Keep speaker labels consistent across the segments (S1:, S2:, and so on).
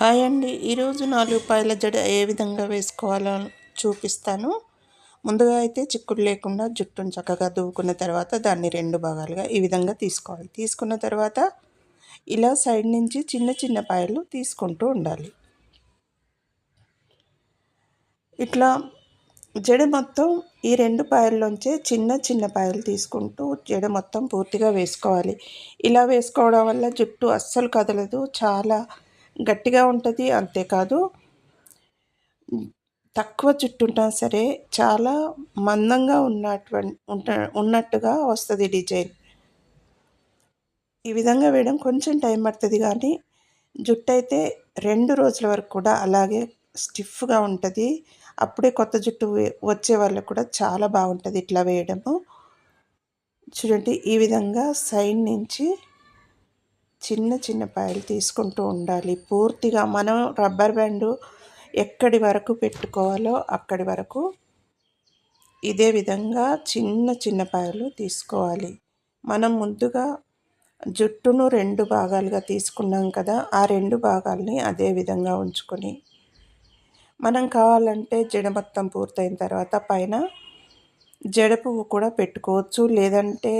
S1: Hi అండి. ఈరోజు 4 రూపాయల జడ ఏ విధంగా వేసుకోవాలో చూపిస్తాను. ముందుగా అయితే చిక్కులు లేకుండా జుట్టును చక్కగా దువ్వుకున్న తర్వాత దాన్ని 2 భాగాలుగా ఈ విధంగా తీసుకోవాలి. తీసుకున్న తర్వాత ఇలా సైడ్ నుంచి చిన్న చిన్న పాయలు తీసుకుంటూ ఉండాలి. ఇట్లా జడ మొత్తం ఈ 2 పాయల్లోంచే చిన్న చిన్న పాయలు తీసుకుంటూ జడ మొత్తం పూర్తిగా వేసుకోవాలి. ఇలా వేసుకోవడం వల్ల జుట్టు అస్సలు కదలదు. చాలా గట్టిగా ఉంటుంది. అంతేకాదు తక్కువ జుట్టు ఉన్నా సరే చాలా మందంగా ఉన్నట్టుగా వస్తుంది డిజైన్. ఈ విధంగా వేయడం కొంచెం టైం పడుతుంది, కానీ జుట్టు అయితే 2 రోజుల వరకు కూడా అలాగే స్టిఫ్గా ఉంటుంది. అప్పుడే కొత్త జుట్టు వచ్చే వాళ్ళకు కూడా చాలా బాగుంటుంది ఇట్లా వేయడము. చూడండి, ఈ విధంగా సైడ్ నుంచి చిన్న చిన్న పాయలు తీసుకుంటూ ఉండాలి. పూర్తిగా మనం రబ్బర్ బ్యాండు ఎక్కడి వరకు పెట్టుకోవాలో అక్కడి వరకు ఇదే విధంగా చిన్న చిన్న పాయలు తీసుకోవాలి. మనం ముందుగా జుట్టును 2 భాగాలుగా తీసుకున్నాం కదా, ఆ 2 భాగాల్ని అదే విధంగా ఉంచుకొని మనం కావాలంటే జడ మొత్తం పూర్తయిన తర్వాత పైన జడ పువ్వు కూడా పెట్టుకోవచ్చు. లేదంటే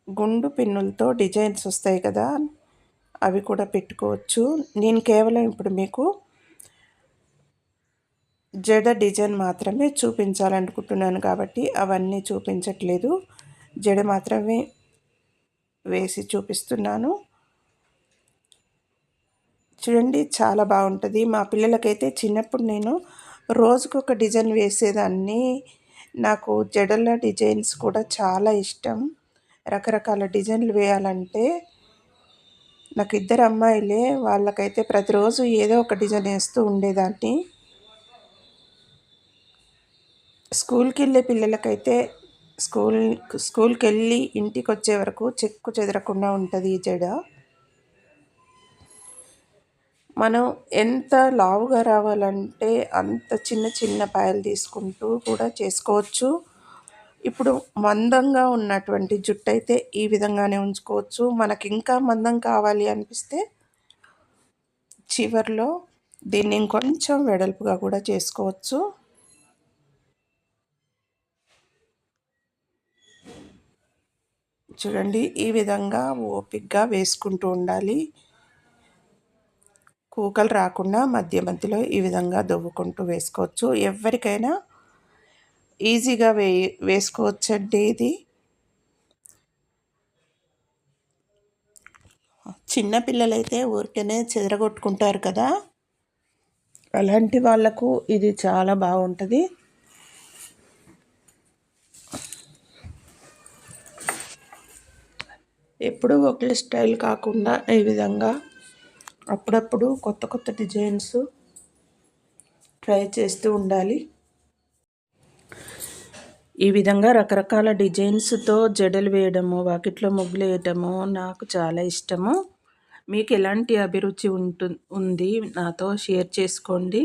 S1: గుండు పిన్నులతో డిజైన్స్ వస్తాయి కదా, అవి కూడా పెట్టుకోవచ్చు. నేను కేవలం ఇప్పుడు మీకు జడ డిజైన్ మాత్రమే చూపించాలనుకుంటున్నాను కాబట్టి అవన్నీ చూపించట్లేదు. జడ మాత్రమే వేసి చూపిస్తున్నాను. చూడండి, చాలా బాగుంటుంది. మా పిల్లలకైతే చిన్నప్పుడు నేను రోజుకొక డిజైన్ వేసేదాన్ని. నాకు జడల డిజైన్స్ కూడా చాలా ఇష్టం. రకరకాల డిజైన్లు వేయాలంటే నాకు 2 అమ్మాయిలే, వాళ్ళకైతే ప్రతిరోజు ఏదో ఒక డిజైన్ వేస్తూ ఉండేదాన్ని. స్కూల్కి వెళ్ళే పిల్లలకైతే స్కూల్కి వెళ్ళి ఇంటికి వచ్చే వరకు చెక్కు చెదరకుండా ఉంటుంది ఈ జడ. మనం ఎంత లావుగా రావాలంటే అంత చిన్న చిన్న పాయలు తీసుకుంటూ కూడా చేసుకోవచ్చు. ఇప్పుడు మందంగా ఉన్నటువంటి జుట్టు అయితే ఈ విధంగానే ఉంచుకోవచ్చు. మనకి ఇంకా మందం కావాలి అనిపిస్తే చివర్లో దీన్ని ఇంకొంచెం వెడల్పుగా కూడా చేసుకోవచ్చు. చూడండి, ఈ విధంగా ఓపికగా వేసుకుంటూ ఉండాలి. కూకలు రాకుండా మధ్య మధ్యలో ఈ విధంగా దువ్వుకుంటూ వేసుకోవచ్చు. ఎవరికైనా ఈజీగా వేసుకోవచ్చండి ఇది. చిన్నపిల్లలైతే ఊరికనే చెదరగొట్టుకుంటారు కదా, అలాంటి వాళ్ళకు ఇది చాలా బాగుంటుంది. ఎప్పుడూ ఒకే స్టైల్ కాకుండా ఈ విధంగా అప్పుడప్పుడు కొత్త కొత్త డిజైన్స్ ట్రై చేస్తూ ఉండాలి. ఈ విధంగా రకరకాల డిజైన్స్తో జడలు వేయడము, వాకిట్లో ముగ్గులు వేయటము నాకు చాలా ఇష్టము. మీకు ఎలాంటి అభిరుచి ఉంది నాతో షేర్ చేసుకోండి.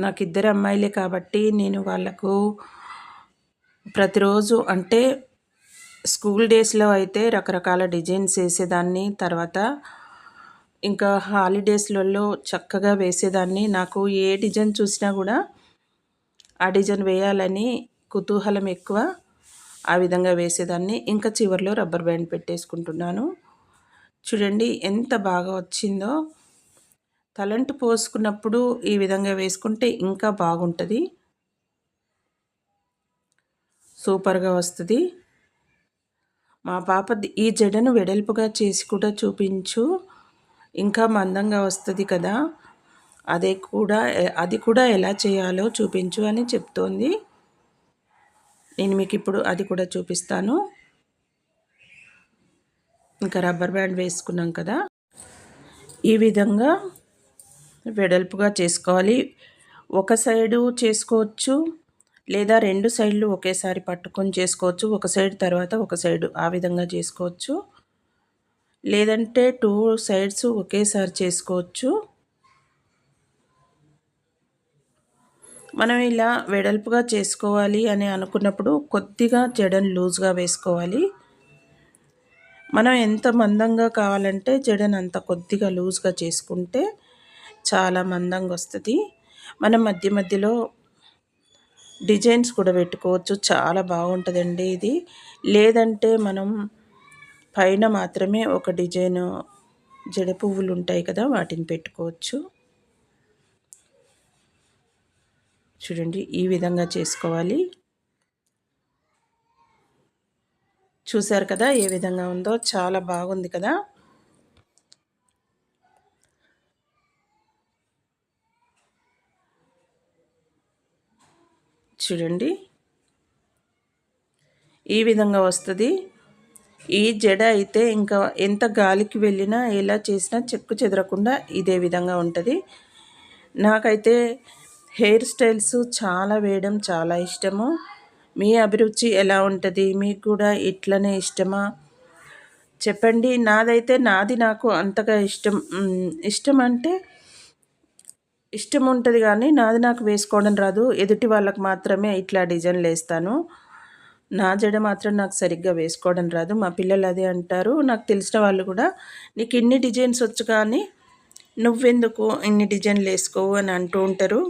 S1: నాకు 2 అమ్మాయిలే కాబట్టి నేను వాళ్ళకు ప్రతిరోజు అంటే స్కూల్ డేస్లో అయితే రకరకాల డిజైన్స్ వేసేదాన్ని. తర్వాత ఇంకా హాలిడేస్లలో చక్కగా వేసేదాన్ని. నాకు ఏ డిజైన్ చూసినా కూడా ఆ డిజైన్ వేయాలని కుతూహలం ఎక్కువ. ఆ విధంగా వేసేదాన్ని. ఇంకా చివరిలో రబ్బర్ బ్యాండ్ పెట్టేసుకుంటున్నాను. చూడండి ఎంత బాగా వచ్చిందో. తలంటు పోసుకున్నప్పుడు ఈ విధంగా వేసుకుంటే ఇంకా బాగుంటుంది, సూపర్గా వస్తుంది. మా పాప ఈ జడను వెడల్పుగా చేసి కూడా చూపించు, ఇంకా మందంగా వస్తుంది కదా, అది కూడా ఎలా చేయాలో చూపించు అని చెప్తోంది. నేను మీకు ఇప్పుడు అది కూడా చూపిస్తాను. ఇంకా రబ్బర్ బ్యాండ్ వేసుకున్నాం కదా, ఈ విధంగా వెడల్పుగా చేసుకోవాలి. ఒక సైడు చేసుకోవచ్చు, లేదా 2 సైడ్లు ఒకేసారి పట్టుకొని చేసుకోవచ్చు. ఒక సైడ్ తర్వాత ఒక సైడు ఆ విధంగా చేసుకోవచ్చు. లేదంటే 2 సైడ్స్ ఒకేసారి చేసుకోవచ్చు. మనం ఇలా వెడల్పుగా చేసుకోవాలి అని అనుకున్నప్పుడు కొద్దిగా జడను లూజ్గా వేసుకోవాలి. మనం ఎంత మందంగా కావాలంటే జడని అంత కొద్దిగా లూజ్‌గా చేసుకుంటే చాలా మందంగా వస్తది. మనం మధ్య మధ్యలో డిజైన్స్ కూడా పెట్టుకోవచ్చు. చాలా బాగుంటదండి ఇది. లేదంటే మనం పైన మాత్రమే ఒక డిజైను జడ పువ్వులుంటాయి కదా! వాటిని పెట్టుకోవచ్చు. చూడండి ఈ విధంగా చేసుకోవాలి. చూసారు కదా! ఏ విధంగా ఉందో చాలా బాగుంది కదా! చూడండి ఈ విధంగా వస్తది. ఈ జడ అయితే ఇంకా ఎంత గాలికి వెళ్ళినా, ఎలా చేసినా చెక్కు చెదరకుండా ఇదే విధంగా ఉంటది. నాకైతే హెయిర్ స్టైల్స్ చాలా వేయడం చాలా ఇష్టము. మీ అభిరుచి ఎలా ఉంటది? మీకు కూడా ఇట్లనే ఇష్టమా? చెప్పండి. నాదైతే నాది నాకు అంతగా ఇష్టం అంటే ఇష్టం ఉంటది గానీ, నాది నాకు వేసుకోవడం రాదు. ఎదుటి వాళ్ళకి మాత్రమే ఇట్లా డిజైన్‌లేస్తాను. నా జడ మాత్రం నాకు సరిగ్గా వేసుకోవడం రాదు. మా పిల్లలు అదే అంటారు. నాకు తెలిసిన వాళ్ళు కూడా, "నీకిన్ని డిజైన్స్ వచ్చు కానీ, నువ్వెందుకు ఇన్ని డిజైన్‌లేసుకోవు" అని అంటూ ఉంటారు.